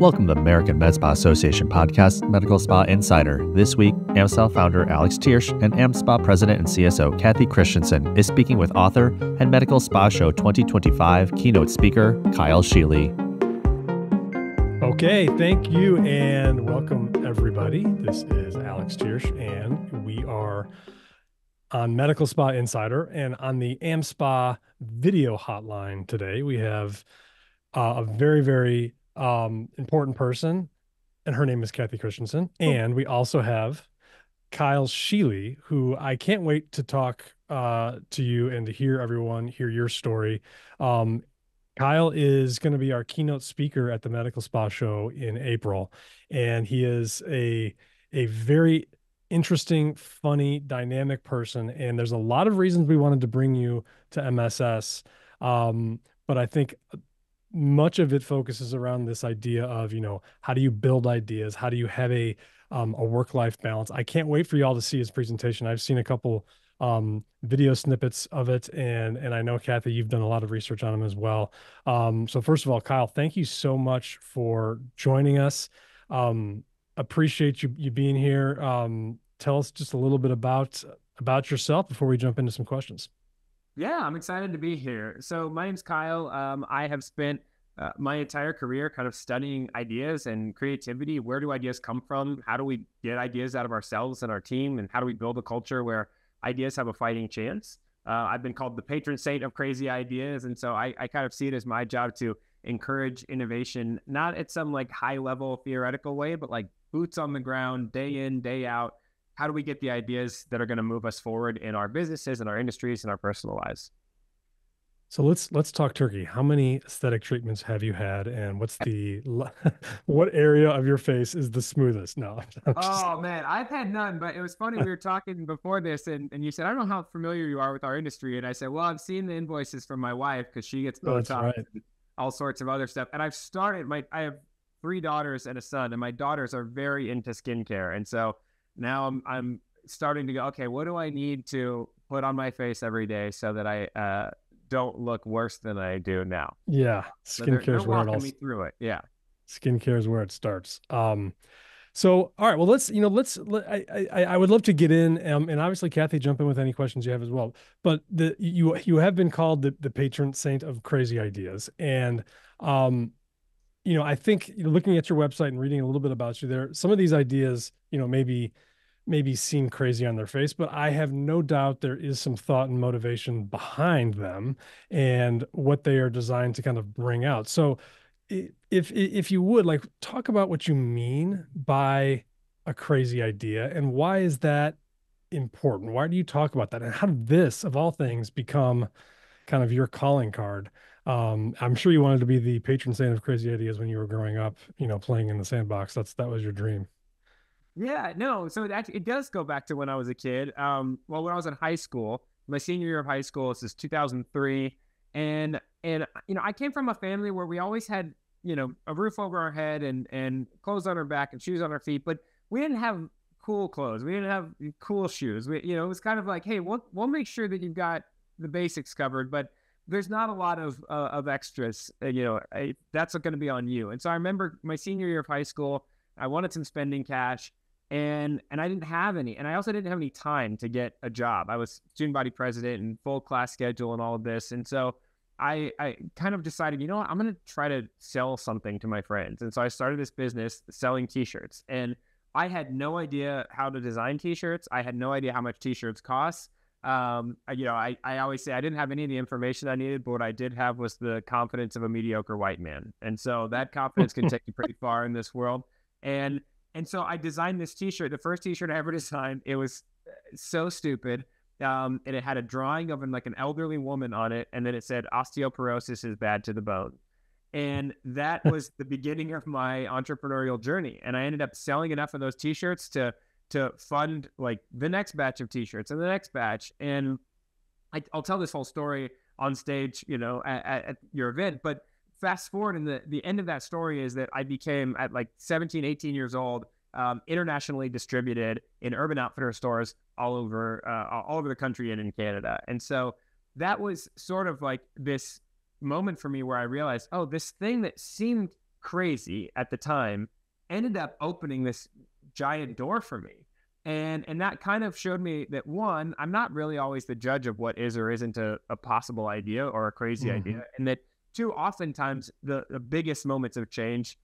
Welcome to the American Med Spa Association podcast, Medical Spa Insider. This week, AmSpa founder Alex Tiersch and AmSpa president and CSO Kathy Christensen is speaking with author and Medical Spa Show 2025 keynote speaker Kyle Sheely. Okay, thank you and welcome everybody. This is Alex Tiersch and we are on Medical Spa Insider, and on the AmSpa video hotline today, we have a very important person, and her name is Kathy Christensen. And we also have Kyle Sheely, who I can't wait to talk to you and to hear your story. Kyle is going to be our keynote speaker at the Medical Spa Show in April, and he is a very interesting, funny, dynamic person. And there's a lot of reasons we wanted to bring you to MSS. But I think much of it focuses around this idea of, how do you build ideas? How do you have a work-life balance? I can't wait for you all to see his presentation. I've seen a couple video snippets of it, and I know, Kathy, you've done a lot of research on him as well. So first of all, Kyle, thank you so much for joining us. Appreciate you being here. Tell us just a little bit about yourself before we jump into some questions. Yeah, I'm excited to be here. So my name's Kyle. I have spent my entire career kind of studying ideas and creativity. Where do ideas come from? How do we get ideas out of ourselves and our team? And how do we build a culture where ideas have a fighting chance? I've been called the patron saint of crazy ideas. And so I kind of see it as my job to encourage innovation, not at some like high level theoretical way, but like boots on the ground, day in, day out. How do we get the ideas that are going to move us forward in our businesses and our industries and our personal lives? So let's talk turkey. How many aesthetic treatments have you had, and what area of your face is the smoothest? No. Oh man, I've had none, but it was funny. We were talking before this, and you said, I don't know how familiar you are with our industry. And I said, well, I've seen the invoices from my wife because she gets Botox, right, and all sorts of other stuff. And I have 3 daughters and a son, and my daughters are very into skincare. And so now I'm starting to go, okay, what do I need to put on my face every day so that I don't look worse than I do now? Yeah, skincare is where it all. Me through it. Yeah, skincare is where it starts. So all right, well, I would love to get in, and obviously, Kathy, jump in with any questions you have as well. But you have been called the patron saint of crazy ideas, and I think looking at your website and reading a little bit about you there, some of these ideas, maybe seem crazy on their face, but I have no doubt there is some thought and motivation behind them and what they are designed to kind of bring out. So if you would talk about what you mean by a crazy idea and why is that important? Why do you talk about that? And how did this, of all things, become kind of your calling card? I'm sure you wanted to be the patron saint of crazy ideas when you were growing up, playing in the sandbox. That was your dream. Yeah, no. So it does go back to when I was a kid. When I was in high school, my senior year of high school, this is 2003. And I came from a family where we always had, a roof over our head and clothes on our back and shoes on our feet, but we didn't have cool clothes. We didn't have cool shoes. It was kind of like, hey, we'll make sure that you've got the basics covered, but there's not a lot of extras. That's going to be on you. And so I remember my senior year of high school, I wanted some spending cash. And I didn't have any. And I also didn't have any time to get a job. I was student body president and full class schedule and all of this. And so I kind of decided, I'm going to try to sell something to my friends. And so I started this business selling t-shirts. And I had no idea how to design t-shirts. I had no idea how much t-shirts cost. I always say I didn't have any of the information I needed, but what I did have was the confidence of a mediocre white man. And so that confidence can take you pretty far in this world. And so I designed this t-shirt, the first t-shirt I ever designed. It was so stupid. And it had a drawing of an elderly woman on it. And then it said, osteoporosis is bad to the bone. And that was the beginning of my entrepreneurial journey. And I ended up selling enough of those t-shirts to fund the next batch of t-shirts and the next batch. And I'll tell this whole story on stage, at your event. But fast forward, and the end of that story is that I became, at 17, 18 years old, internationally distributed in Urban Outfitters stores all over the country and in Canada. And so that was sort of this moment for me where I realized, oh, this thing that seemed crazy at the time ended up opening this giant door for me. And that kind of showed me that, one, I'm not really always the judge of what is or isn't a possible idea or a crazy idea. And that, two, oftentimes the biggest moments of change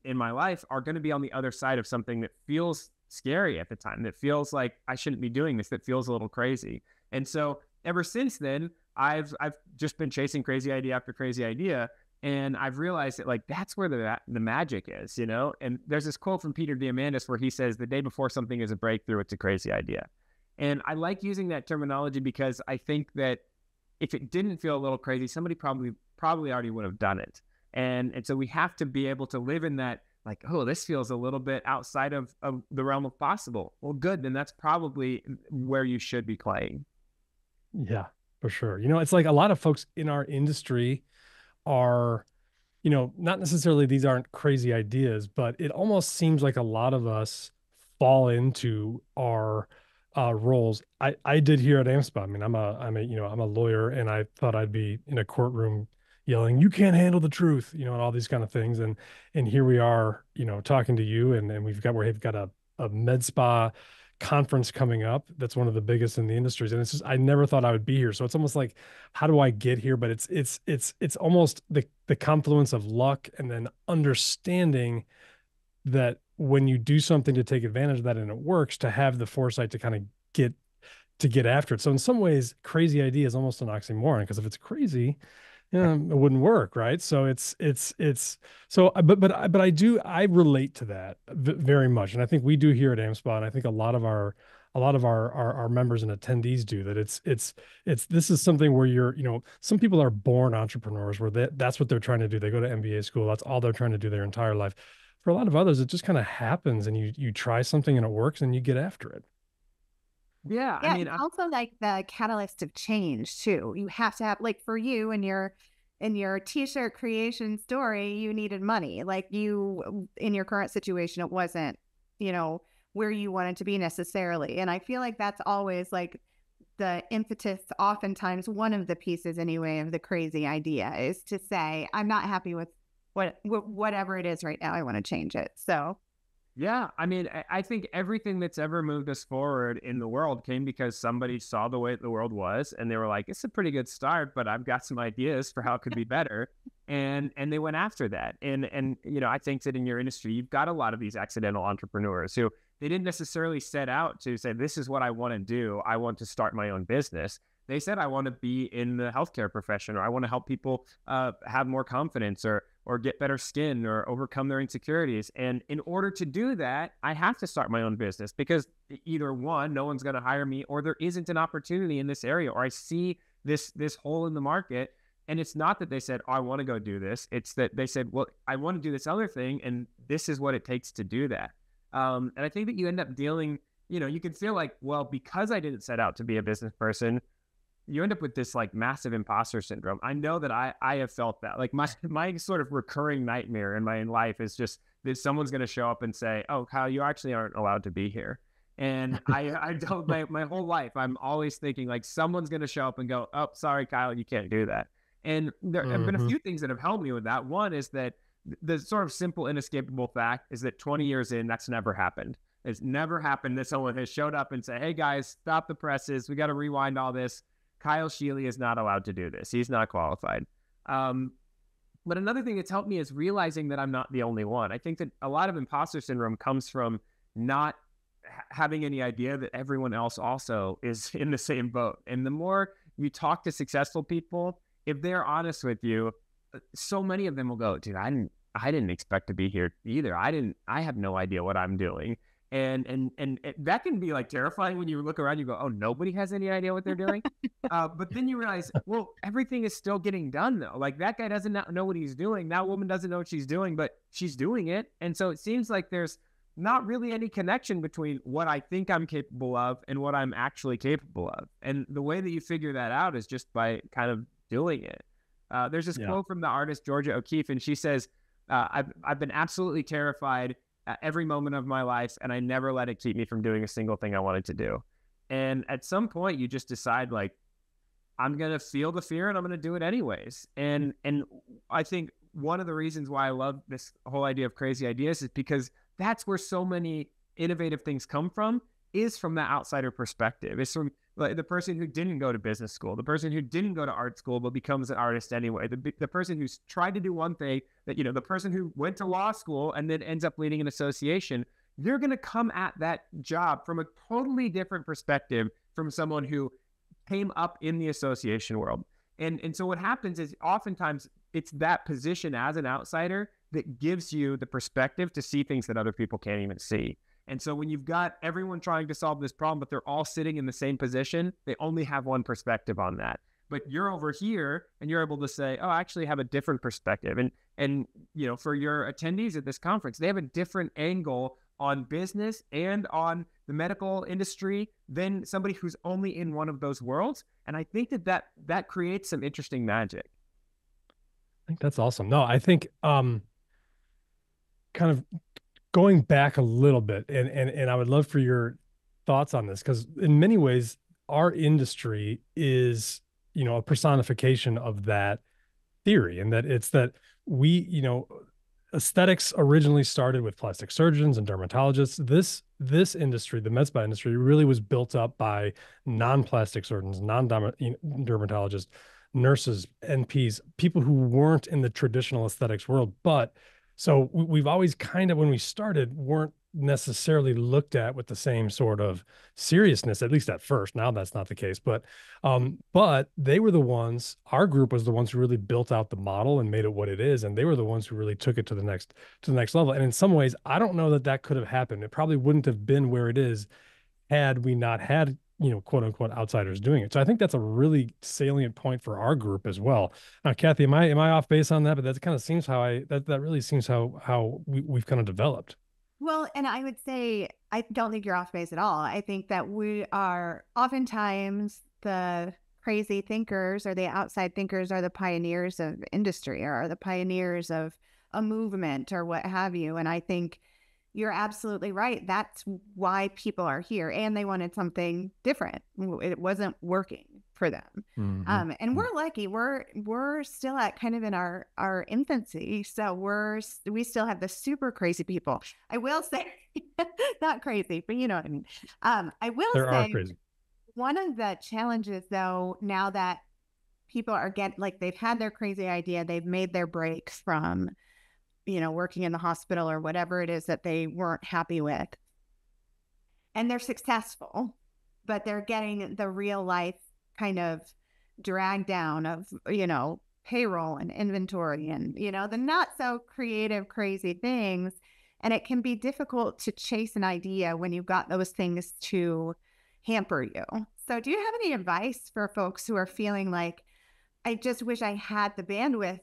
in my life are going to be on the other side of something that feels scary at the time, that feels like I shouldn't be doing this, that feels a little crazy. And so ever since then, I've just been chasing crazy idea after crazy idea. And I've realized that, like, that's where the magic is, you know? And there's this quote from Peter Diamandis where he says, the day before something is a breakthrough, it's a crazy idea. And I like using that terminology because I think that if it didn't feel a little crazy, somebody probably already would have done it. And so we have to be able to live in that, like, oh, this feels a little bit outside of the realm of possible. Well, good. Then that's probably where you should be playing. Yeah, for sure. You know, it's like a lot of folks in our industry are, you know, not necessarily these aren't crazy ideas, but it almost seems like a lot of us fall into our roles. I did here at AmSpa. I mean, I'm a lawyer, and I thought I'd be in a courtroom yelling, "You can't handle the truth," you know, and all these kind of things. And here we are, you know, talking to you, and we've got a med spa conference coming up that's one of the biggest in the industries, and it's just, I never thought I would be here. So it's almost like, how do I get here? But it's almost the confluence of luck and then understanding that when you do something to take advantage of that and it works, to have the foresight to kind of get after it. So in some ways, crazy idea is almost an oxymoron, because if it's crazy, it wouldn't work, right? So it's so, but I relate to that very much, and I think we do here at AmSpa, and I think a lot of our members and attendees do that. This is something where you're, you know, some people are born entrepreneurs where that's what they're trying to do. They go to MBA school, that's all they're trying to do their entire life. For a lot of others, it just kind of happens, and you try something and it works, and you get after it. Yeah, I mean, it's also like the catalyst of change too. You have to have, like, for you in your t-shirt creation story, you needed money. Like, you, in your current situation, it wasn't, you know, where you wanted to be necessarily. And I feel like that's always like the impetus, oftentimes one of the pieces anyway, of the crazy idea is to say, I'm not happy with whatever it is right now. I want to change it. So yeah, I mean, I think everything that's ever moved us forward in the world came because somebody saw the way the world was, and they were like, it's a pretty good start, but I've got some ideas for how it could be better. And they went after that. And you know, I think that in your industry, you've got a lot of these accidental entrepreneurs who, they didn't necessarily set out to say, this is what I want to do. I want to start my own business. They said, I want to be in the healthcare profession, or I want to help people have more confidence, or get better skin, or overcome their insecurities. And in order to do that, I have to start my own business, because either one, no one's going to hire me, or there isn't an opportunity in this area, or I see this hole in the market. And it's not that they said, oh, I want to go do this. It's that they said, well, I want to do this other thing, and this is what it takes to do that. And I think that you end up dealing, you know, you can feel like, well, because I didn't set out to be a business person, you end up with this like massive imposter syndrome. I know that I have felt that. Like my sort of recurring nightmare in my life is just that someone's going to show up and say, oh, Kyle, you actually aren't allowed to be here. And I don't, my whole life, I'm always thinking like someone's going to show up and go, oh, sorry, Kyle, you can't do that. And there have been a few things that have helped me with that. One is that the sort of simple, inescapable fact is that 20 years in, that's never happened. It's never happened that someone has showed up and said, hey guys, stop the presses. We got to rewind all this. Kyle Sheely is not allowed to do this. He's not qualified. But another thing that's helped me is realizing that I'm not the only one. I think that a lot of imposter syndrome comes from not having any idea that everyone else also is in the same boat. And the more you talk to successful people, if they're honest with you, so many of them will go, dude, I didn't expect to be here either. I have no idea what I'm doing. And that can be like terrifying when you look around, you go, oh, nobody has any idea what they're doing. But then you realize, well, everything is still getting done though. Like that guy doesn't know what he's doing. That woman doesn't know what she's doing, but she's doing it. And so it seems like there's not really any connection between what I think I'm capable of and what I'm actually capable of. And the way that you figure that out is just by kind of doing it. There's this quote from the artist Georgia O'Keeffe, and she says, I've been absolutely terrified at every moment of my life, and I never let it keep me from doing a single thing I wanted to do. And at some point, you just decide, like, I'm going to feel the fear and I'm going to do it anyways. And I think one of the reasons why I love this whole idea of crazy ideas is because that's where so many innovative things come from, is from the outsider perspective. It's from like the person who didn't go to business school, the person who didn't go to art school but becomes an artist anyway, the person who's tried to do one thing, that, you know, the person who went to law school and then ends up leading an association. You're going to come at that job from a totally different perspective from someone who came up in the association world. And so what happens is oftentimes it's that position as an outsider that gives you the perspective to see things that other people can't even see. And so when you've got everyone trying to solve this problem, but they're all sitting in the same position, they only have one perspective on that. But you're over here and you're able to say, oh, I actually have a different perspective. And you know, for your attendees at this conference, they have a different angle on business and on the medical industry than somebody who's only in one of those worlds. And I think that creates some interesting magic. I think that's awesome. No, I think kind of going back a little bit, and I would love for your thoughts on this, because in many ways our industry is, you know, a personification of that theory, and that it's that we, you know, aesthetics originally started with plastic surgeons and dermatologists. This industry, the med spa industry, really was built up by non-plastic surgeons, non-dermatologists, nurses, NPs, people who weren't in the traditional aesthetics world. But so we've always kind of, when we started, weren't necessarily looked at with the same sort of seriousness, at least at first. Now that's not the case, but they were the ones, our group was the ones who really built out the model and made it what it is. And they were the ones who really took it to the next level. And in some ways, I don't know that could have happened. It probably wouldn't have been where it is had we not had, you know, quote unquote outsiders doing it. So I think that's a really salient point for our group as well. Now, Kathy, am I off base on that? But that kind of seems how that really seems how we've kind of developed. Well, and I would say, I don't think you're off base at all. I think that we are oftentimes the crazy thinkers, or the outside thinkers, are the pioneers of industry, or are the pioneers of a movement, or what have you. And I think you're absolutely right. That's why people are here, and they wanted something different. It wasn't working for them. Mm-hmm. And we're lucky. We're still at kind of in our infancy. So we still have the super crazy people. I will say, not crazy, but you know what I mean. I will say, are crazy. One of the challenges, though, now that people are they've had their crazy idea, they've made their breaks from, you know, working in the hospital or whatever it is that they weren't happy with, and they're successful, but they're getting the real life kind of drag down of, you know, payroll and inventory and, you know, the not so creative, crazy things. And it can be difficult to chase an idea when you've got those things to hamper you. So do you have any advice for folks who are feeling like, I just wish I had the bandwidth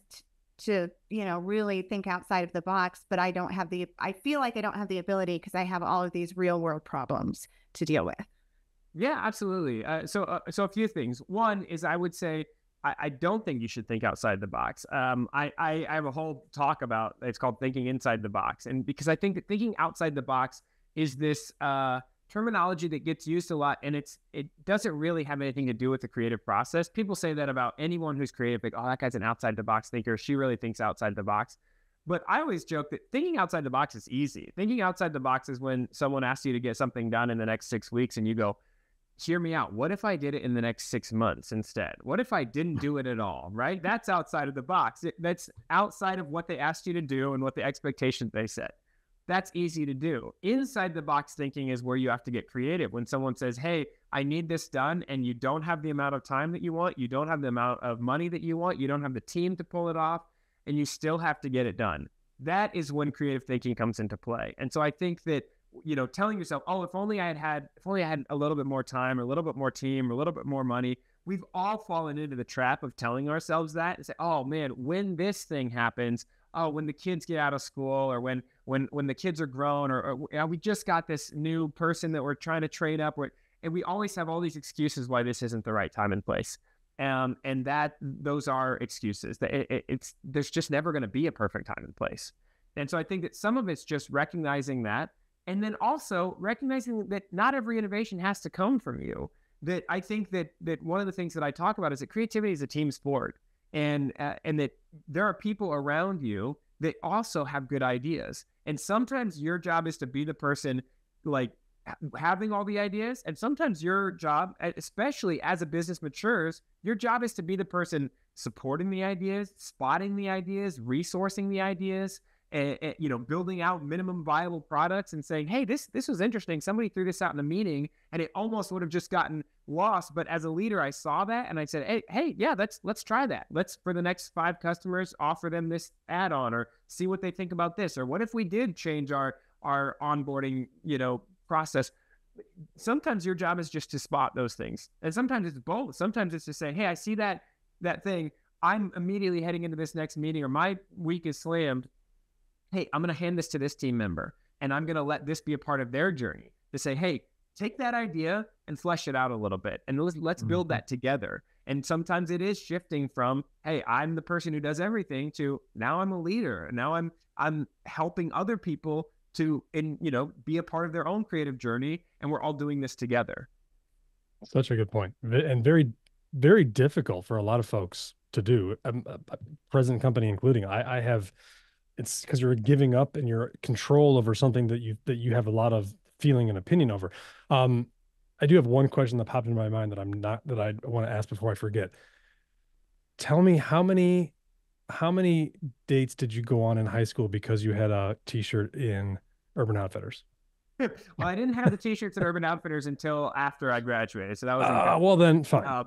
to, you know, really think outside of the box, but I feel like I don't have the ability because I have all of these real world problems to deal with? Yeah, absolutely. So a few things. One is, I would say, I don't think you should think outside the box. I have a whole talk about, it's called thinking inside the box. And because I think that thinking outside the box is this terminology that gets used a lot, and it doesn't really have anything to do with the creative process. People say that about anyone who's creative, like, oh, that guy's an outside the box thinker. She really thinks outside the box. But I always joke that thinking outside the box is easy. Thinking outside the box is when someone asks you to get something done in the next 6 weeks and you go, hear me out. What if I did it in the next 6 months instead? What if I didn't do it at all, right? That's outside of the box. That's outside of what they asked you to do and what the expectations they set. That's easy to do. Inside the box thinking is where you have to get creative. When someone says, hey, I need this done, and you don't have the amount of time that you want, you don't have the amount of money that you want, you don't have the team to pull it off, and you still have to get it done. That is when creative thinking comes into play. And so I think that, you know, telling yourself, oh, if only I had a little bit more time, or a little bit more team, or a little bit more money, we've all fallen into the trap of telling ourselves that and say, oh man, when this thing happens, oh, when the kids get out of school, or when the kids are grown, or we just got this new person that we're trying to train up, and we always have all these excuses why this isn't the right time and place. And that those are excuses. There's just never going to be a perfect time and place. And so I think that some of it's just recognizing that. And then also recognizing that not every innovation has to come from you. That I think that one of the things that I talk about is that creativity is a team sport. and that there are people around you that also have good ideas. And sometimes your job is to be the person like having all the ideas. And sometimes your job, especially as a business matures, your job is to be the person supporting the ideas, spotting the ideas, resourcing the ideas, and building out minimum viable products and saying, hey, this was interesting. Somebody threw this out in a meeting and it almost would have just gotten lost. But as a leader, I saw that and I said, hey, yeah, let's try that. Let's, for the next 5 customers, offer them this add-on or see what they think about this. Or what if we did change our onboarding, process? Sometimes your job is just to spot those things. And sometimes it's both. Sometimes it's to say, hey, I see that thing. I'm immediately heading into this next meeting, or my week is slammed. Hey, I'm going to hand this to this team member and I'm going to let this be a part of their journey to say, hey, take that idea and flesh it out a little bit and let's build that together. And sometimes it is shifting from, hey, I'm the person who does everything to now I'm a leader. Now I'm helping other people to, be a part of their own creative journey. And we're all doing this together. Such a good point. And very, very difficult for a lot of folks to do, present company including. I have, it's because you're giving up and you're control over something that you have a lot of feeling and opinion over. I do have one question that popped into my mind that I want to ask before I forget. Tell me how many dates did you go on in high school because you had a t-shirt in Urban Outfitters? Well, I didn't have the t-shirts at Urban Outfitters until after I graduated. So that was well then fine.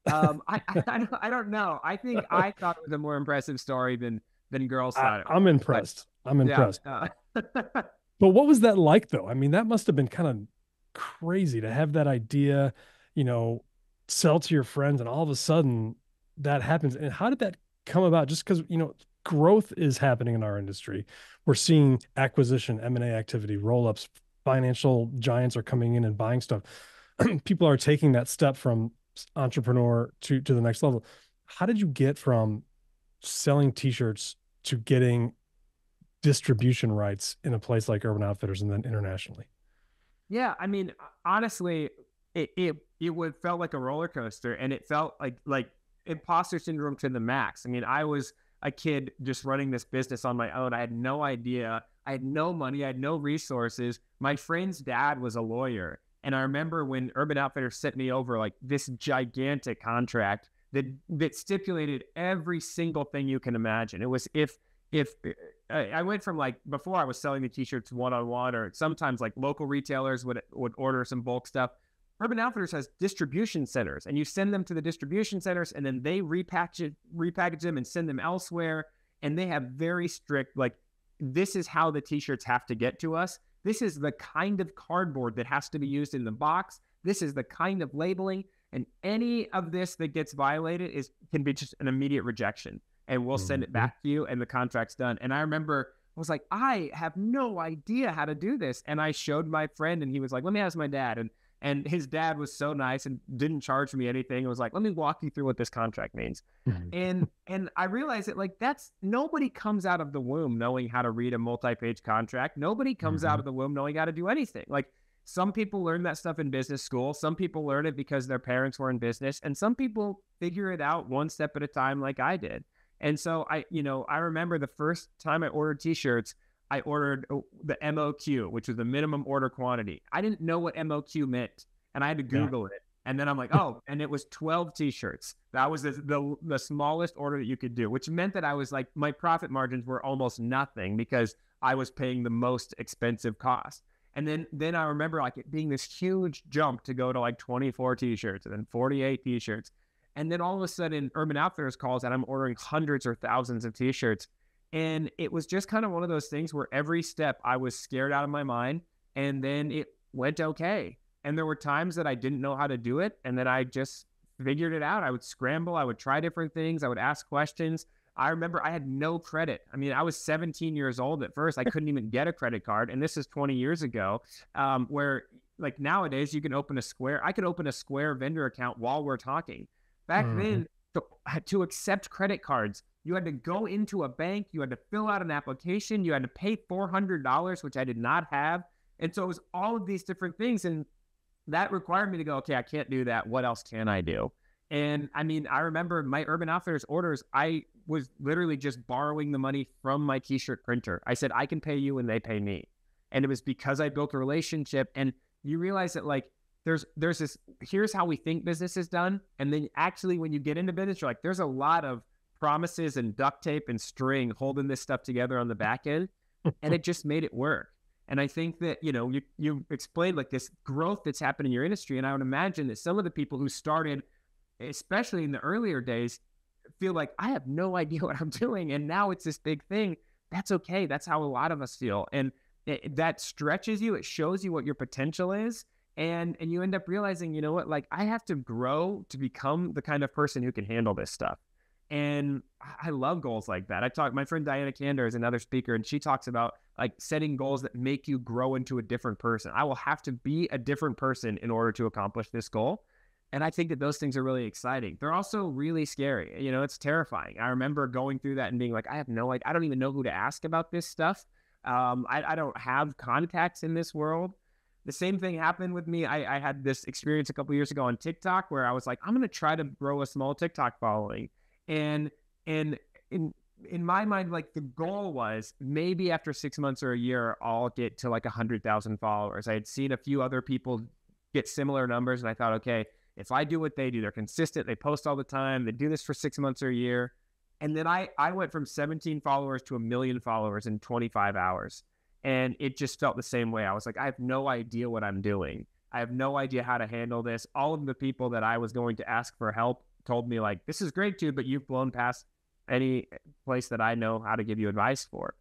I don't know. I think I thought it was a more impressive story than girls thought. I'm impressed. I'm impressed. Yeah, But what was that like though? I mean, that must have been kind of crazy to have that idea, sell to your friends, and all of a sudden that happens. And how did that come about? Just because, growth is happening in our industry. We're seeing acquisition, M&A activity, roll-ups, financial giants are coming in and buying stuff. People are taking that step from entrepreneur to the next level. How did you get from selling t-shirts to getting distribution rights in a place like Urban Outfitters and then internationally? Yeah, I mean, honestly, it would felt like a roller coaster, and it felt like imposter syndrome to the max. I mean, I was a kid just running this business on my own. I had no idea. I had no money. I had no resources. My friend's dad was a lawyer, and I remember when Urban Outfitters sent me over like this gigantic contract that stipulated every single thing you can imagine. It was if I went from like before I was selling the t-shirts one-on-one, or sometimes like local retailers would order some bulk stuff. Urban Outfitters has distribution centers, and you send them to the distribution centers and then they repackage them and send them elsewhere. And they have very strict, like, this is how the t-shirts have to get to us. This is the kind of cardboard that has to be used in the box. This is the kind of labeling, and any of this that gets violated can be just an immediate rejection. And we'll send it back to you and the contract's done. And I remember I was like, I have no idea how to do this. And I showed my friend and he was like, let me ask my dad. And his dad was so nice and didn't charge me anything. It was like, let me walk you through what this contract means. And I realized that like nobody comes out of the womb knowing how to read a multi-page contract. Nobody comes out of the womb knowing how to do anything. Like some people learn that stuff in business school. Some people learn it because their parents were in business, and some people figure it out one step at a time like I did. And so I remember the first time I ordered t-shirts, I ordered the MOQ, which was the minimum order quantity. I didn't know what MOQ meant, and I had to Google it. And then I'm like, oh, and it was 12 t-shirts. That was the smallest order that you could do, which meant that I was like, my profit margins were almost nothing because I was paying the most expensive cost. And then I remember like it being this huge jump to go to like 24 t-shirts and then 48 t-shirts. And then all of a sudden Urban Outfitters calls and I'm ordering hundreds or thousands of t-shirts. And it was just kind of one of those things where every step I was scared out of my mind, and then it went okay. And there were times that I didn't know how to do it, and then I just figured it out. I would scramble. I would try different things. I would ask questions. I remember I had no credit. I mean, I was 17 years old at first. I couldn't even get a credit card. And this is 20 years ago, where like nowadays you can open I could open a Square vendor account while we're talking. Back then, to accept credit cards, you had to go into a bank, you had to fill out an application, you had to pay $400, which I did not have. And so it was all of these different things. And that required me to go, okay, I can't do that. What else can I do? And I mean, I remember my Urban Outfitters orders, I was literally just borrowing the money from my t-shirt printer. I said, I can pay you and they pay me. And it was because I built a relationship. And you realize that like, there's this, here's how we think business is done. And then actually when you get into business, you're like, there's a lot of promises and duct tape and string holding this stuff together on the back end. And it just made it work. And I think that, you explained like this growth that's happened in your industry. And I would imagine that some of the people who started, especially in the earlier days, feel like I have no idea what I'm doing. And now it's this big thing. That's okay. That's how a lot of us feel. And that stretches you. It shows you what your potential is. And you end up realizing, you know what, like I have to grow to become the kind of person who can handle this stuff. And I love goals like that. My friend Diana Kander is another speaker, and she talks about like setting goals that make you grow into a different person. I will have to be a different person in order to accomplish this goal. And I think that those things are really exciting. They're also really scary. It's terrifying. I remember going through that and being like, I have no idea. I don't even know who to ask about this stuff. I don't have contacts in this world. The same thing happened with me. I had this experience a couple years ago on TikTok where I was like, I'm going to try to grow a small TikTok following. And in my mind, like the goal was maybe after 6 months or a year, I'll get to like 100,000 followers. I had seen a few other people get similar numbers. And I thought, okay, if I do what they do, they're consistent, they post all the time, they do this for 6 months or a year. And then I went from 17 followers to 1 million followers in 25 hours. And it just felt the same way. I was like, I have no idea what I'm doing. I have no idea how to handle this. All of the people that I was going to ask for help told me like, this is great too, but you've blown past any place that I know how to give you advice for.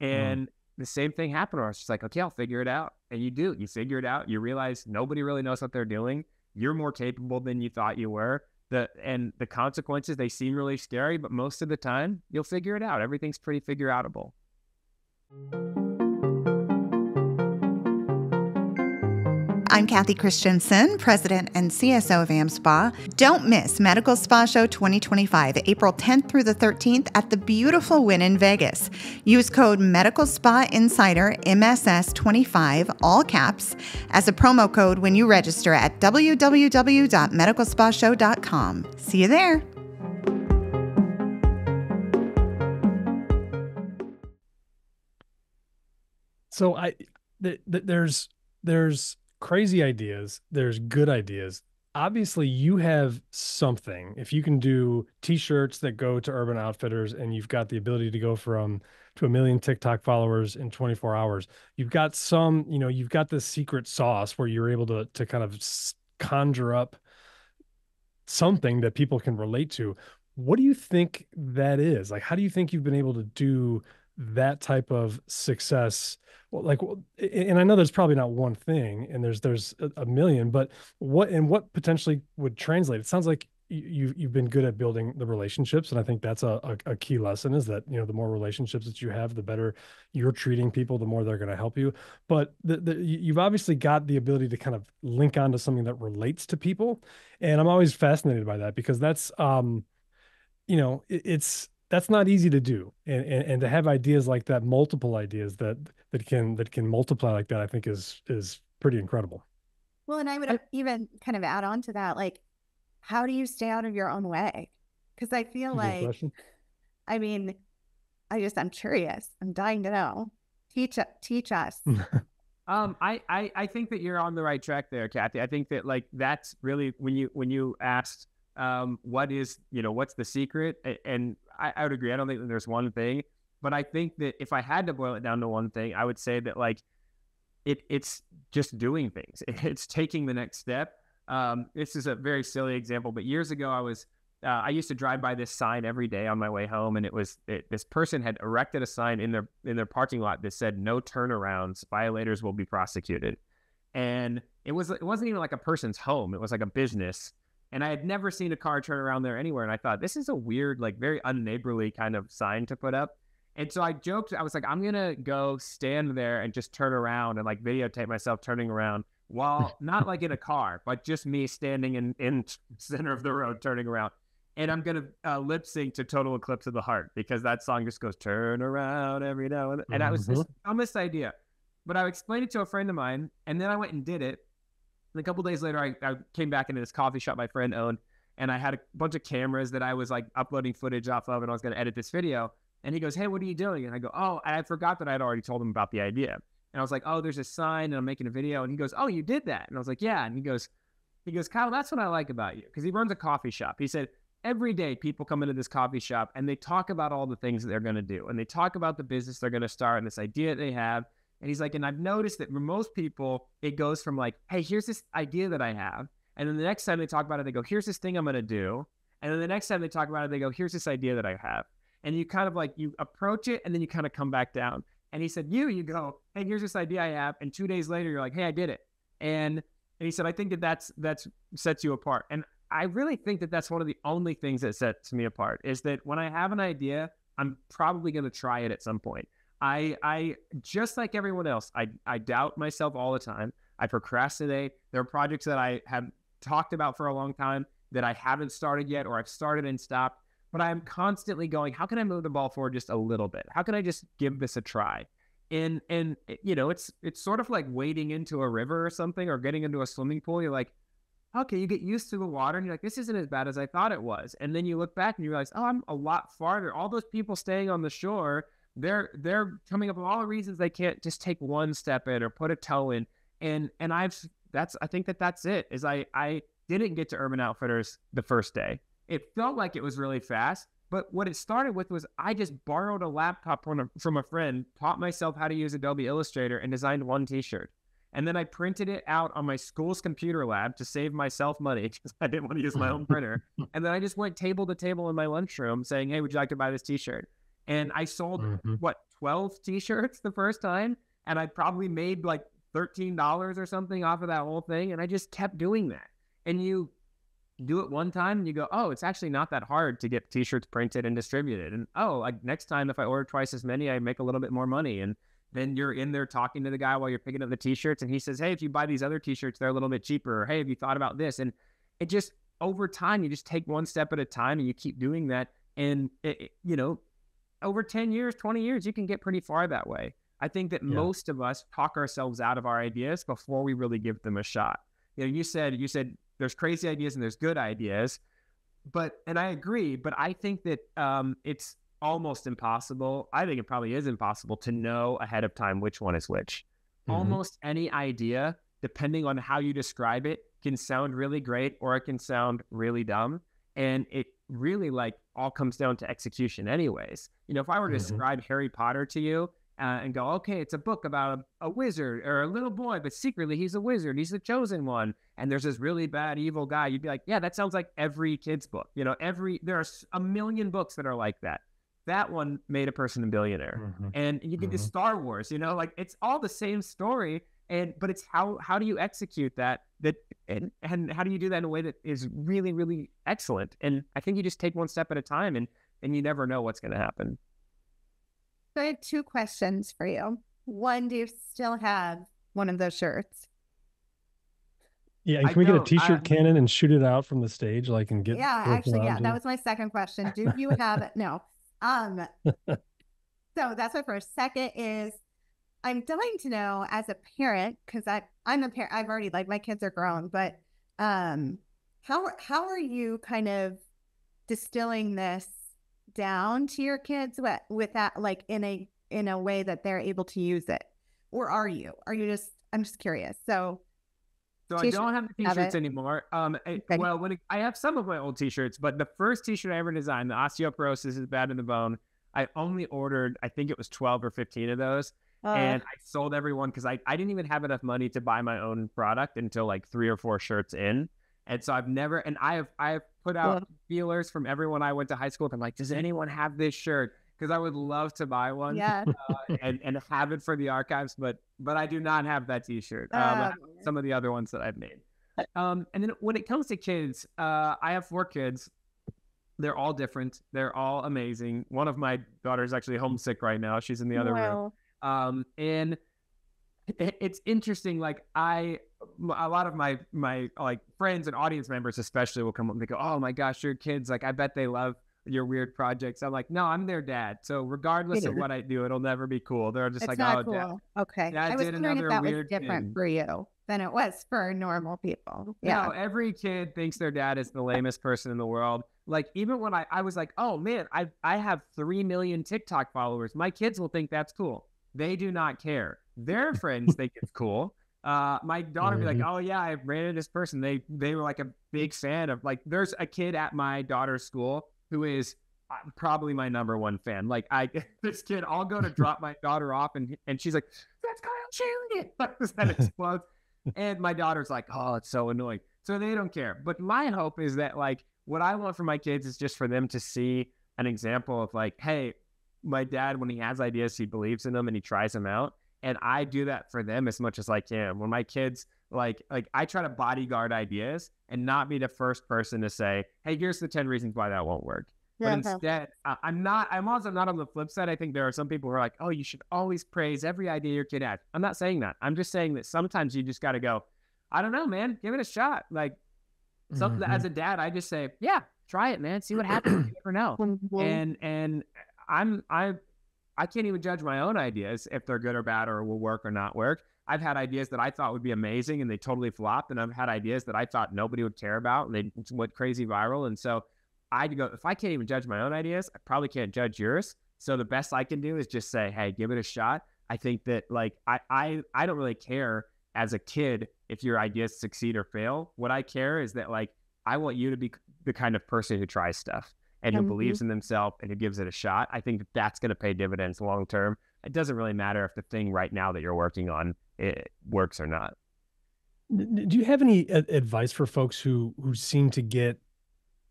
And the same thing happened where I was just like, okay, I'll figure it out. And you do, you figure it out. You realize nobody really knows what they're doing. You're more capable than you thought you were. And the consequences, they seem really scary, but most of the time you'll figure it out. Everything's pretty figure outable. I'm Kathy Christensen, President and CSO of AmSpa. Don't miss Medical Spa Show 2025, April 10th through the 13th at the beautiful Wynn in Vegas. Use code Medical Spa Insider MSS25, all caps, as a promo code when you register at www.medicalspashow.com. See you there. So there's crazy ideas, there's good ideas. Obviously you have something. If you can do t-shirts that go to Urban Outfitters and you've got the ability to go to 1 million TikTok followers in 24 hours, you've got you've got this secret sauce where you're able to kind of conjure up something that people can relate to. What do you think that is? Like, how do you think you've been able to do that type of success? And I know there's probably not one thing, and there's a million, but what potentially would translate? It sounds like you've been good at building the relationships, and I think that's a key lesson, is that the more relationships that you have, the better you're treating people, the more they're going to help you. But you've obviously got the ability to kind of link onto something that relates to people, and I'm always fascinated by that, because that's that's not easy to do, and to have ideas like that, multiple ideas that can multiply like that, I think is pretty incredible. Well, and I would even kind of add on to that, like, how do you stay out of your own way? Because I feel like, I mean, I'm curious. I'm dying to know. Teach us. I think that you're on the right track there, Kathy. I think that like that's really when you asked what's the secret, and I would agree. I don't think that there's one thing, but I think that if I had to boil it down to one thing, I would say that like it's just doing things. It's taking the next step. This is a very silly example, but years ago I used to drive by this sign every day on my way home, and this person had erected a sign in their parking lot that said, "No turnarounds, violators will be prosecuted." And it wasn't even like a person's home. It was like a business. And I had never seen a car turn around there anywhere. And I thought, this is a weird, like very unneighborly kind of sign to put up. And so I joked, I was like, I'm going to go stand there and just turn around and like videotape myself turning around, while not like in a car, but just me standing in center of the road turning around. And I'm going to lip sync to Total Eclipse of the Heart, because that song just goes, turn around every now and then. And I was this dumbest idea. But I explained it to a friend of mine, and then I went and did it. And a couple days later, I came back into this coffee shop my friend owned, and I had a bunch of cameras that I was like uploading footage off of, and I was going to edit this video. And he goes, "Hey, what are you doing?" And I go, "Oh, I forgot that I'd already told him about the idea." And I was like, "Oh, there's a sign and I'm making a video." And he goes, "Oh, you did that?" And I was like, "Yeah." And he goes, "Kyle, that's what I like about you." Because he runs a coffee shop. He said, every day people come into this coffee shop and they talk about all the things that they're going to do. And they talk about the business they're going to start and this idea they have. And he's like, and I've noticed that for most people, it goes from like, "Hey, here's this idea that I have." And then the next time they talk about it, they go, "Here's this thing I'm going to do." And then the next time they talk about it, they go, "Here's this idea that I have." And you kind of like, you approach it and then you kind of come back down. And he said, you go, "Hey, here's this idea I have." And 2 days later, you're like, "Hey, I did it." And he said, "I think that that's sets you apart." And I really think that that's one of the only things that sets me apart, is that when I have an idea, I'm probably going to try it at some point. I just like everyone else, I doubt myself all the time. I procrastinate. There are projects that I have talked about for a long time that I haven't started yet, or I've started and stopped. But I'm constantly going, how can I move the ball forward just a little bit? How can I just give this a try? And you know, it's sort of like wading into a river or something, or getting into a swimming pool. You're like, okay, you get used to the water and you're like, this isn't as bad as I thought it was. And then you look back and you realize, oh, I'm a lot farther. All those people staying on the shore, they're coming up with all the reasons they can't just take one step in or put a toe in. And I think that's it, is I didn't get to Urban Outfitters the first day. It felt like it was really fast, but what it started with was I just borrowed a laptop from a friend, taught myself how to use Adobe Illustrator, and designed one t-shirt. And then I printed it out on my school's computer lab to save myself money because I didn't want to use my own printer. And then I just went table to table in my lunchroom saying, "Hey, would you like to buy this t-shirt?" And I sold, 12 t-shirts the first time. And I probably made like $13 or something off of that whole thing. And I just kept doing that. And you do it one time and you go, oh, it's actually not that hard to get t-shirts printed and distributed. And oh, like next time, if I order twice as many, I make a little bit more money. And then you're in there talking to the guy while you're picking up the t-shirts. And he says, "Hey, if you buy these other t-shirts, they're a little bit cheaper. Or, hey, have you thought about this?" And it just, over time, you just take one step at a time and you keep doing that. And, you know, over 10 years, 20 years, you can get pretty far that way. I think that most of us talk ourselves out of our ideas before we really give them a shot. You know, you said there's crazy ideas and there's good ideas, and I agree, but I think that it's almost impossible. I think it probably is impossible to know ahead of time which one is which. Almost any idea, depending on how you describe it, can sound really great or it can sound really dumb. And it really like all comes down to execution anyways. You know, if I were to describe Harry Potter to you and go, okay, it's a book about a wizard or a little boy, but secretly he's a wizard. He's the chosen one. And there's this really bad, evil guy. You'd be like, yeah, that sounds like every kid's book. You know, there are a million books that are like that. That one made a person a billionaire. And you get to Star Wars, you know, like it's all the same story. But it's how do you execute that and how do you do that in a way that is really, really excellent? And I think you just take one step at a time and you never know what's going to happen. So I have two questions for you. One, do you still have one of those shirts? Yeah, and can we get a t-shirt cannon and shoot it out from the stage, like, and get? Yeah, actually, yeah, that was my second question. Do you have it? No. So that's my first. Second is, I'm dying to know, as a parent, because I'm a parent. I've already, like, my kids are grown, but how are you kind of distilling this down to your kids with that, like, in a way that they're able to use it? Or are you just, I'm just curious. So I don't have the t-shirts anymore. Well, I have some of my old t-shirts, but the first t-shirt I ever designed, the osteoporosis is bad in the bone, I only ordered, I think it was 12 or 15 of those. And I sold everyone because I didn't even have enough money to buy my own product until like 3 or 4 shirts in. And so I have put out feelers from everyone I went to high school with. I'm like, does anyone have this shirt? Because I would love to buy one and have it for the archives, but I do not have that t-shirt. Some of the other ones that I've made. And then when it comes to kids, I have 4 kids. They're all different. They're all amazing. One of my daughters actually homesick right now. She's in the other room. And it's interesting. Like a lot of my like friends and audience members especially will come up and they go, "Oh my gosh, your kids, like, I bet they love your weird projects." I'm like, no, I'm their dad. So regardless of what I do, it'll never be cool. They're just, it's like, not cool. Dad. Okay. Dad, I was wondering if that was different for you. than it was for normal people. Yeah. No, every kid thinks their dad is the lamest person in the world. Like, even when I was like, oh man, I have 3 million TikTok followers. My kids will think that's cool. They do not care. Their friends think it's cool. My daughter be like, oh yeah, I ran into this person. They were like a big fan of, like, there's a kid at my daughter's school who is probably my number one fan. Like, this kid, I'll go to drop my daughter off and she's like, that's Kyle Sheridan. That explodes. And my daughter's like, oh, it's so annoying. So they don't care. But my hope is that, like, what I want for my kids is just for them to see an example of, like, hey, my dad, when he has ideas, he believes in them and he tries them out. And I do that for them as much as I can. When my kids, like I try to bodyguard ideas and not be the first person to say, hey, here's the 10 reasons why that won't work. But instead, I'm also not on the flip side. I think there are some people who are like, oh, you should always praise every idea your kid has. I'm not saying that. I'm just saying that sometimes you just got to go, I don't know, man, give it a shot. Like, something as a dad, I just say, yeah, try it, man. See what happens. You never know. And I can't even judge my own ideas if they're good or bad or will work or not work. I've had ideas that I thought would be amazing and they totally flopped. And I've had ideas that I thought nobody would care about and they went crazy viral. And so I go, if I can't even judge my own ideas, I probably can't judge yours. So the best I can do is just say, hey, give it a shot. I think that, like, I don't really care as a kid if your ideas succeed or fail. What I care is that, like, I want you to be the kind of person who tries stuff and who believes in themselves and who gives it a shot. I think that's going to pay dividends long term. It doesn't really matter if the thing right now that you're working on, it works or not. Do you have any advice for folks who seem to get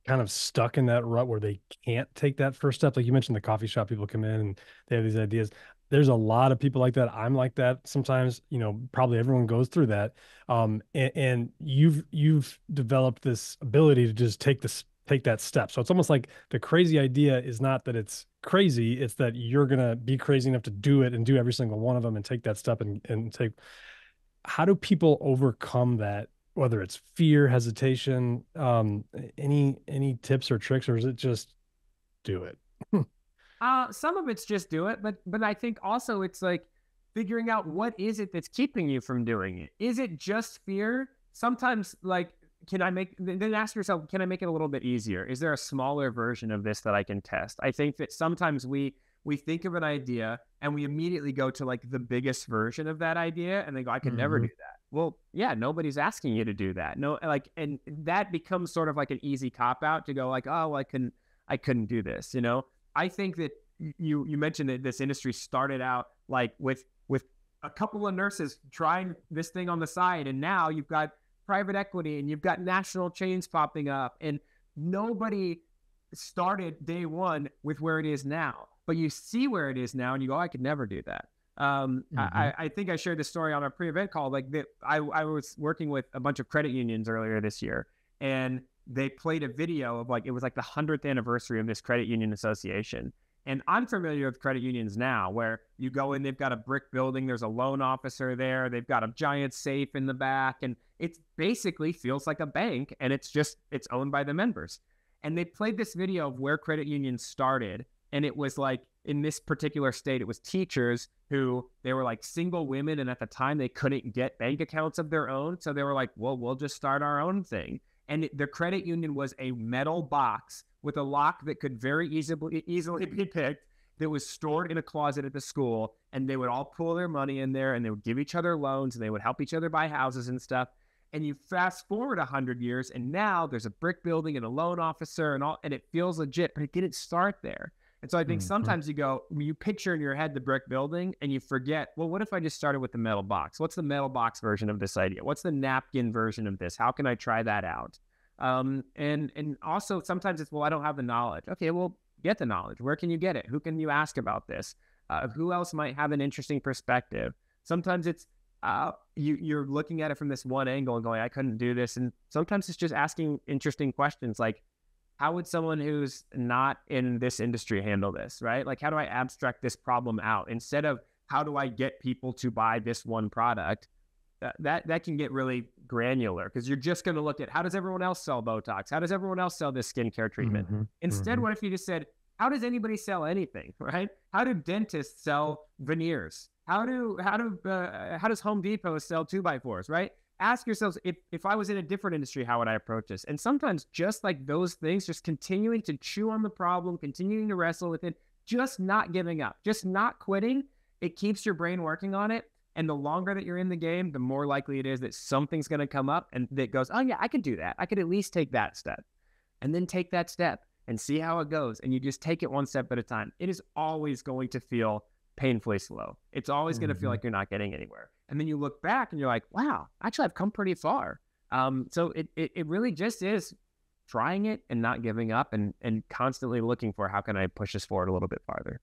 kind of stuck in that rut where they can't take that first step? Like you mentioned, the coffee shop people come in and they have these ideas. There's a lot of people like that. I'm like that sometimes, probably everyone goes through that. And you've developed this ability to just take that step. So it's almost like the crazy idea is not that it's crazy. It's that you're going to be crazy enough to do it and do every single one of them and take that step and take. How do people overcome that? Whether it's fear, hesitation, any tips or tricks, or is it just do it? Some of it's just do it, but I think also it's like figuring out what is it that's keeping you from doing it. Is it just fear? Sometimes, like, then ask yourself, can I make it a little bit easier? Is there a smaller version of this that I can test? I think that sometimes we think of an idea and we immediately go to, like, the biggest version of that idea and they go, I could never do that. Well, yeah, nobody's asking you to do that. No, like, and that becomes sort of like an easy cop out to go, like, oh, well, I couldn't do this. I think that you mentioned that this industry started out, like, with a couple of nurses trying this thing on the side, and now you've got private equity and you've got national chains popping up, and nobody started day one with where it is now. But you see where it is now and you go, I could never do that. I think I shared this story on our pre-event call. Like, I was working with a bunch of credit unions earlier this year, and they played a video of, like, it was like the 100th anniversary of this credit union association. And I'm familiar with credit unions now, where you go in, they've got a brick building, there's a loan officer there, they've got a giant safe in the back, and it basically feels like a bank, and it's owned by the members. And they played this video of where credit unions started, and it was like, in this particular state, it was teachers who, they were like single women, and at the time they couldn't get bank accounts of their own, so they were like, well, we'll just start our own thing. And the credit union was a metal box with a lock that could very easily be picked, that was stored in a closet at the school, and they would all pull their money in there, and they would give each other loans, and they would help each other buy houses and stuff. And you fast forward 100 years, and now there's a brick building and a loan officer and it feels legit, but it didn't start there. And so I think sometimes you picture in your head the brick building and you forget, well, what if I just started with the metal box? What's the metal box version of this idea? What's the napkin version of this? How can I try that out? And also sometimes it's, well, I don't have the knowledge. Okay, well, get the knowledge. Where can you get it? Who can you ask about this? Who else might have an interesting perspective? Sometimes it's you're looking at it from this one angle and going, I couldn't do this. And sometimes it's just asking interesting questions like, how would someone who's not in this industry handle this, right? Like, how do I abstract this problem out? Instead of how do I get people to buy this one product, that can get really granular, because you're just going to look at, how does everyone else sell Botox? How does everyone else sell this skincare treatment? Instead, what if you just said, how does anybody sell anything, right? How do dentists sell veneers? How does Home Depot sell 2x4s, right? ask yourselves, if I was in a different industry, how would I approach this? And sometimes just like those things, just continuing to chew on the problem, continuing to wrestle with it, just not giving up, just not quitting, it keeps your brain working on it. And the longer that you're in the game, the more likely it is that something's going to come up and that goes, oh yeah, I could do that. I could at least take that step, and then take that step and see how it goes. And you just take it one step at a time. It is always going to feel painfully slow. It's always going to feel like you're not getting anywhere. And then you look back and you're like, wow, actually I've come pretty far. So it really just is trying it and not giving up, and constantly looking for how can I push this forward a little bit farther.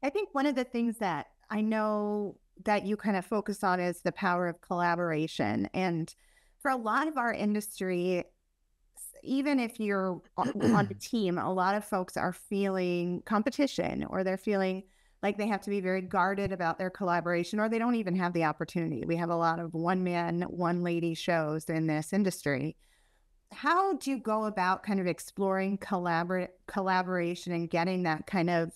I think one of the things that I know that you kind of focus on is the power of collaboration. And for a lot of our industry, even if you're on a team, a lot of folks are feeling competition, or they're feeling like they have to be very guarded about their collaboration, or they don't even have the opportunity. We have a lot of one-man, one-lady shows in this industry. How do you go about kind of exploring collaboration and getting that kind of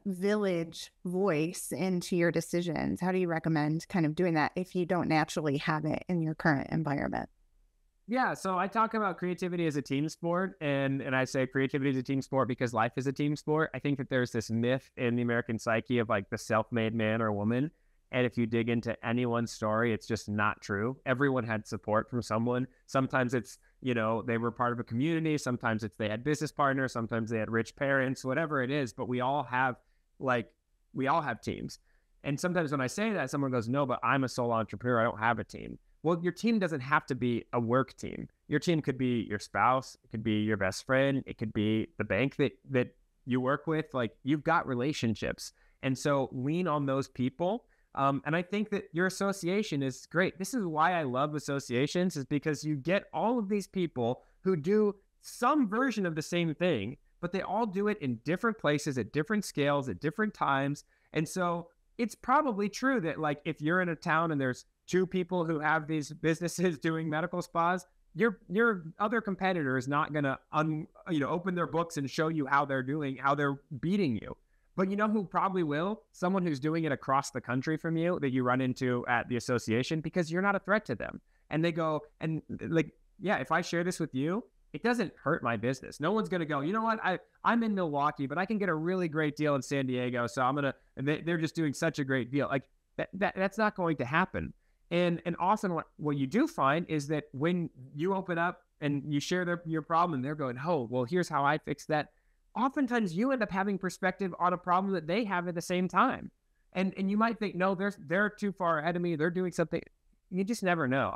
village voice into your decisions? How do you recommend kind of doing that if you don't naturally have it in your current environment? Yeah, so I talk about creativity as a team sport, and I say creativity is a team sport because life is a team sport. I think that there's this myth in the American psyche of like the self-made man or woman, and if you dig into anyone's story, it's just not true. Everyone had support from someone. Sometimes it's, you know, they were part of a community. Sometimes it's they had business partners. Sometimes they had rich parents, whatever it is. But we all have teams. And sometimes when I say that, someone goes, no, but I'm a sole entrepreneur. I don't have a team. Well, your team doesn't have to be a work team. Your team could be your spouse. It could be your best friend. It could be the bank that you work with. Like, you've got relationships. And so lean on those people. And I think that your association is great. This is why I love associations, is because you get all of these people who do some version of the same thing, but they all do it in different places, at different scales, at different times. And so it's probably true that, like, if you're in a town and there's 2 people who have these businesses doing medical spas, your other competitor is not going to open their books and show you how they're beating you. But you know who probably will? Someone who's doing it across the country from you that you run into at the association, because you're not a threat to them. And they go, and like, yeah, if I share this with you, it doesn't hurt my business. No one's going to go, you know what? I'm in Milwaukee, but I can get a really great deal in San Diego. So they're just doing such a great deal. Like that's not going to happen. And often what you do find is that when you open up and you share your problem and they're going, oh, well, here's how I fix that. Oftentimes you end up having perspective on a problem that they have at the same time. And you might think, no, they're too far ahead of me. They're doing something. You just never know.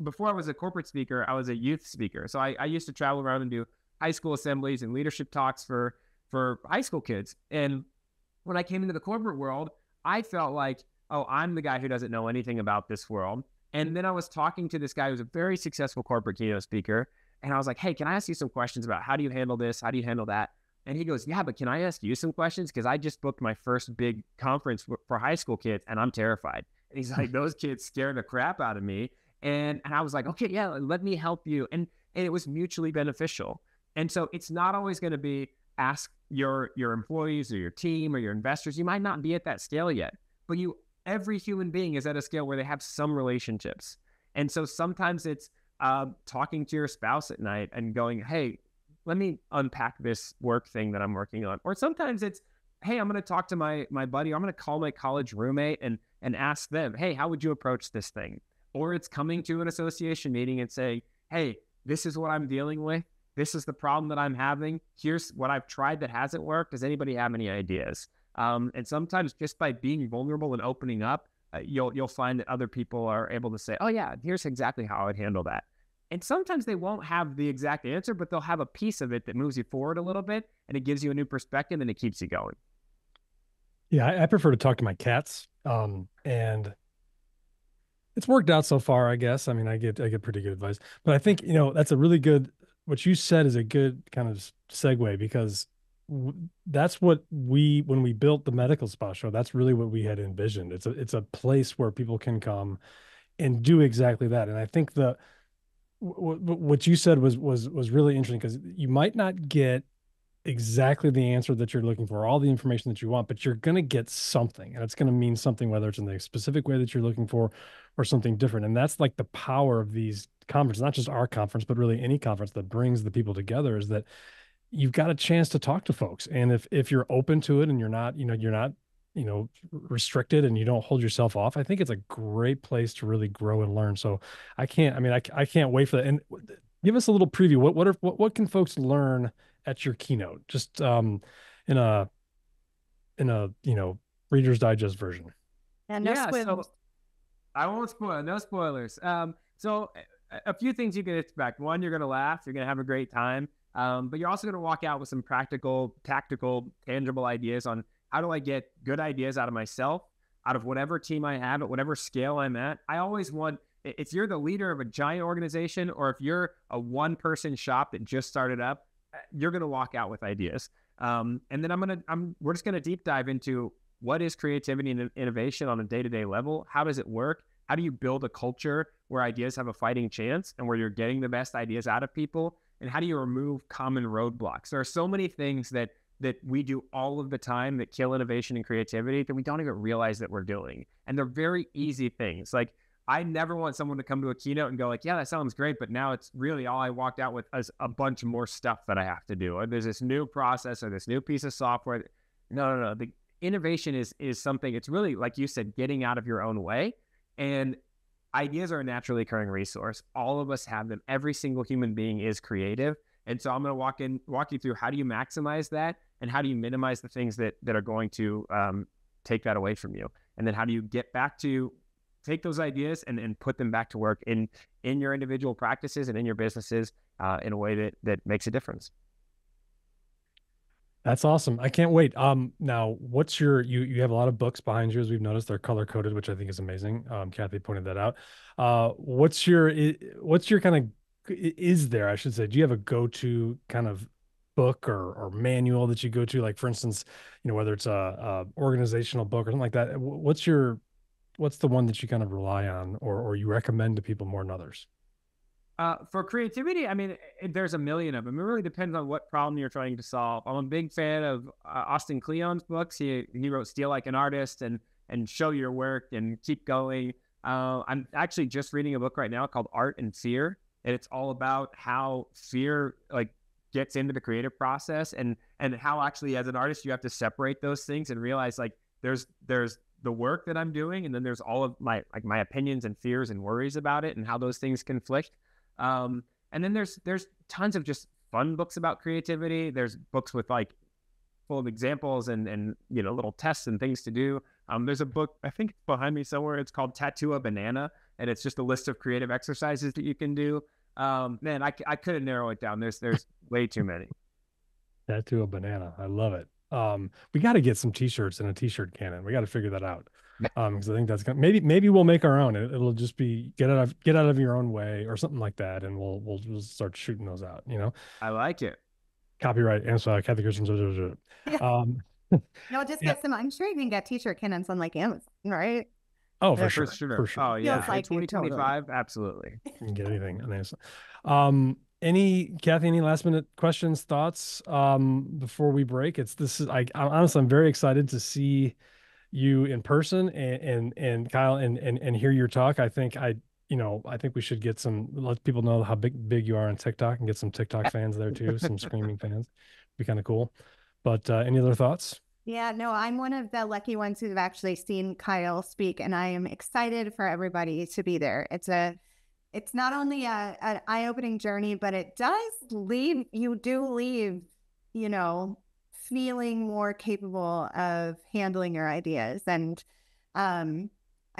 Before I was a corporate speaker, I was a youth speaker. So I used to travel around and do high school assemblies and leadership talks for high school kids. And when I came into the corporate world, I felt like, oh, I'm the guy who doesn't know anything about this world. And then I was talking to this guy who's a very successful corporate keynote speaker. And I was like, hey, can I ask you some questions about how do you handle this? How do you handle that? And he goes, yeah, but can I ask you some questions? Because I just booked my first big conference for high school kids and I'm terrified. And he's like, those kids scare the crap out of me. And I was like, okay, yeah, let me help you. And it was mutually beneficial. And so it's not always going to be ask your employees or your team or your investors. You might not be at that scale yet, but every human being is at a scale where they have some relationships. And so sometimes it's talking to your spouse at night and going, hey, let me unpack this work thing that I'm working on. Or sometimes it's, hey, I'm going to talk to my buddy. I'm going to call my college roommate and ask them, hey, how would you approach this thing? Or it's coming to an association meeting and saying, hey, this is what I'm dealing with. This is the problem that I'm having. Here's what I've tried that hasn't worked. Does anybody have any ideas? And sometimes just by being vulnerable and opening up, you'll find that other people are able to say, oh yeah, here's exactly how I'd handle that. And sometimes they won't have the exact answer, but they'll have a piece of it that moves you forward a little bit, and it gives you a new perspective and it keeps you going. Yeah, I prefer to talk to my cats. And it's worked out so far, I guess. I mean, I get pretty good advice, but I think, that's a really good, what you said is a good kind of segue, because that's what when we built the Medical Spa Show, that's really what we had envisioned. It's a place where people can come and do exactly that. And I think what you said was really interesting, because you might not get exactly the answer that you're looking for, all the information that you want, but you're going to get something, and it's going to mean something, whether it's in the specific way that you're looking for or something different. And that's like the power of these conferences, not just our conference, but really any conference that brings the people together, is that you've got a chance to talk to folks. And if you're open to it and you're not, restricted and you don't hold yourself off, I think it's a great place to really grow and learn. So I can't wait for that. And give us a little preview. What can folks learn at your keynote? Just in a Reader's Digest version. And no Yeah, spoilers. so I won't spoil. No spoilers. So a few things you can expect. One, you're going to laugh. You're going to have a great time. But you're also going to walk out with some practical, tactical, tangible ideas on how do I get good ideas out of myself, out of whatever team I have, at whatever scale I'm at. I always want, if you're the leader of a giant organization, or if you're a one-person shop that just started up, you're going to walk out with ideas. And then we're just going to deep dive into what is creativity and innovation on a day-to-day level. How does it work? How do you build a culture where ideas have a fighting chance and where you're getting the best ideas out of people? And how do you remove common roadblocks? There are so many things that we do all of the time that kill innovation and creativity that we don't even realize that we're doing. And they're very easy things. Like, I never want someone to come to a keynote and go like, yeah, that sounds great, but now it's really all I walked out with is a bunch more stuff that I have to do. Or there's this new process or this new piece of software. No. The innovation is something, it's really, like you said, getting out of your own way. And ideas are a naturally occurring resource. All of us have them. Every single human being is creative. And so I'm going to walk you through how do you maximize that, and how do you minimize the things that are going to take that away from you. And then how do you get back to take those ideas and put them back to work in your individual practices and in your businesses in a way that makes a difference. That's awesome. I can't wait. Now what's you have a lot of books behind you, as we've noticed. They're color coded, which I think is amazing. Kathy pointed that out. What's your kind of, is there, I should say, do you have a go-to kind of book or manual that you go to? Like, for instance, whether it's a organizational book or something like that, what's the one that you kind of rely on or you recommend to people more than others? For creativity, I mean, there's a million of them. It really depends on what problem you're trying to solve. I'm a big fan of Austin Kleon's books. He wrote Steal Like an Artist and Show Your Work and Keep Going. I'm actually just reading a book right now called Art and Fear, and it's all about how fear gets into the creative process and how actually as an artist you have to separate those things and realize there's the work that I'm doing, and then there's all of my opinions and fears and worries about it and how those things conflict. And then there's tons of just fun books about creativity. There's books with full of examples and little tests and things to do. There's a book, I think it's behind me somewhere. It's called Tattoo a Banana, and it's just a list of creative exercises that you can do. Man, I couldn't narrow it down. There's way too many. Tattoo a Banana. I love it. We got to get some t-shirts and a t-shirt cannon. We got to figure that out. Because I think that's maybe we'll make our own. It'll just be get out of your own way or something like that, and we'll start shooting those out. I like it. Copyright Amazon, Kathy Christensen. Just get some. I'm sure you can get t-shirt cannons on Amazon, right? Oh, for sure. Oh yeah, Feels like 2025, totally. Absolutely. You can get anything on Amazon. Kathy, any last minute questions, thoughts before we break? Honestly, I'm very excited to see you in person and Kyle and hear your talk. I think we should let people know how big you are on TikTok and get some TikTok fans there too, some screaming fans. Be kind of cool. But any other thoughts? Yeah, no, I'm one of the lucky ones who've actually seen Kyle speak, and I am excited for everybody to be there. It's not only an eye-opening journey, but it does leave feeling more capable of handling your ideas. And I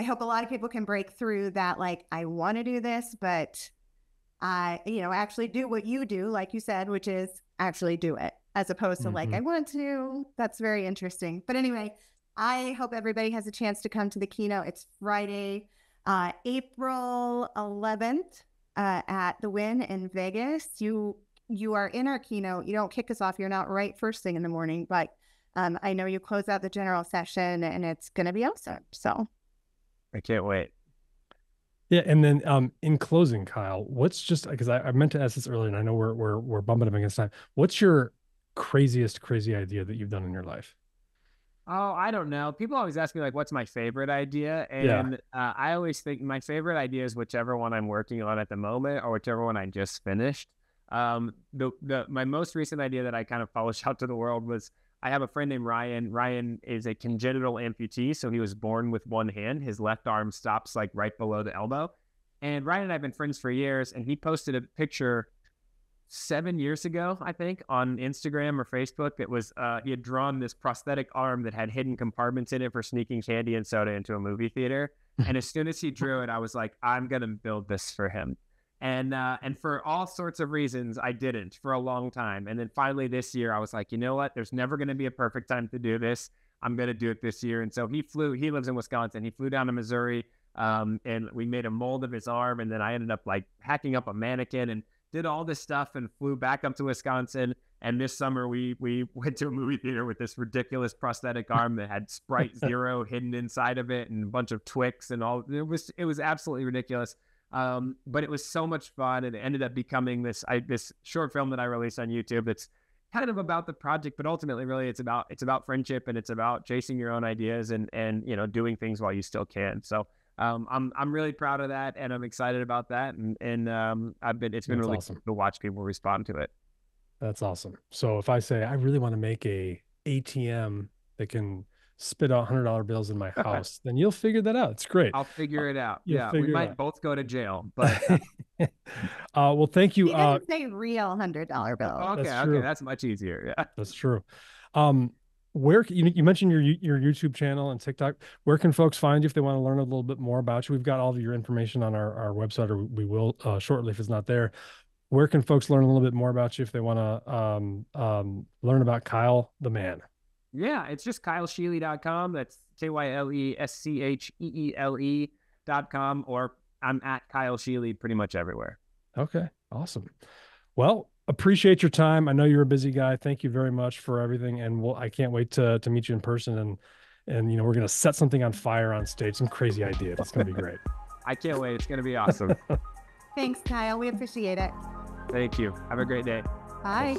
hope a lot of people can break through that, I want to do this, but I, actually do what you do, like you said, which is actually do it, as opposed to I want to. That's very interesting. But anyway, I hope everybody has a chance to come to the keynote. It's Friday, April 11th at the Wynn in Vegas. You are in our keynote. You don't kick us off. You're not right first thing in the morning, but I know you close out the general session, and it's going to be awesome. So I can't wait. Yeah, and then in closing, Kyle, what's just because I meant to ask this earlier, and I know we're bumping up against time. What's your crazy idea that you've done in your life? Oh, I don't know. People always ask me like, what's my favorite idea? And I always think my favorite idea is whichever one I'm working on at the moment or whichever one I just finished. My most recent idea that I kind of published out to the world was I have a friend named Ryan. Ryan is a congenital amputee. So he was born with one hand. His left arm stops like right below the elbow. And Ryan and I have been friends for years. And he posted a picture 7 years ago, I think, on Instagram or Facebook. It was he had drawn this prosthetic arm that had hidden compartments in it for sneaking candy and soda into a movie theater. And as soon as he drew it, I was like, I'm gonna build this for him. And for all sorts of reasons, I didn't for a long time. And then finally this year, I was like, you know what? There's never gonna be a perfect time to do this. I'm gonna do it this year. And so he lives in Wisconsin. He flew down to Missouri, and we made a mold of his arm. And then I ended up like hacking up a mannequin and did all this stuff and flew back up to Wisconsin. And this summer we went to a movie theater with this ridiculous prosthetic arm that had Sprite Zero hidden inside of it and a bunch of Twix and all. It was absolutely ridiculous. But it was so much fun, and it ended up becoming this short film that I released on YouTube. That's kind of about the project, but ultimately really it's about friendship, and it's about chasing your own ideas and doing things while you still can. So I'm really proud of that, and I'm excited about that, and it's been really awesome to watch people respond to it. That's awesome. So if I say I really want to make a ATM that can spit out $100 bills in my house, then you'll figure that out. It's great. I'll figure it out. Yeah, we might both go to jail, but well, thank you. He doesn't say real $100 bill. Okay, that's much easier. Yeah, that's true. Where you mentioned your YouTube channel and TikTok. Where can folks find you if they want to learn a little bit more about you? We've got all of your information on our website, or we will shortly if it's not there. Where can folks learn a little bit more about you if they want to learn about Kyle the Man? Yeah, it's just KyleScheele.com. That's KyleScheele.com, or I'm at Kyle Scheele pretty much everywhere. Okay, awesome. Well, appreciate your time. I know you're a busy guy. Thank you very much for everything. And I can't wait to meet you in person. And we're going to set something on fire on stage. Some crazy idea. That's going to be great. I can't wait. It's going to be awesome. Thanks, Kyle. We appreciate it. Thank you. Have a great day. Bye.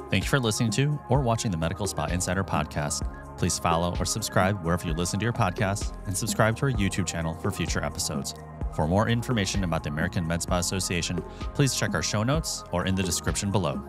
Thank you for listening to or watching the Medical Spa Insider podcast. Please follow or subscribe wherever you listen to your podcasts, and subscribe to our YouTube channel for future episodes. For more information about the American Med Spa Association, please check our show notes or in the description below.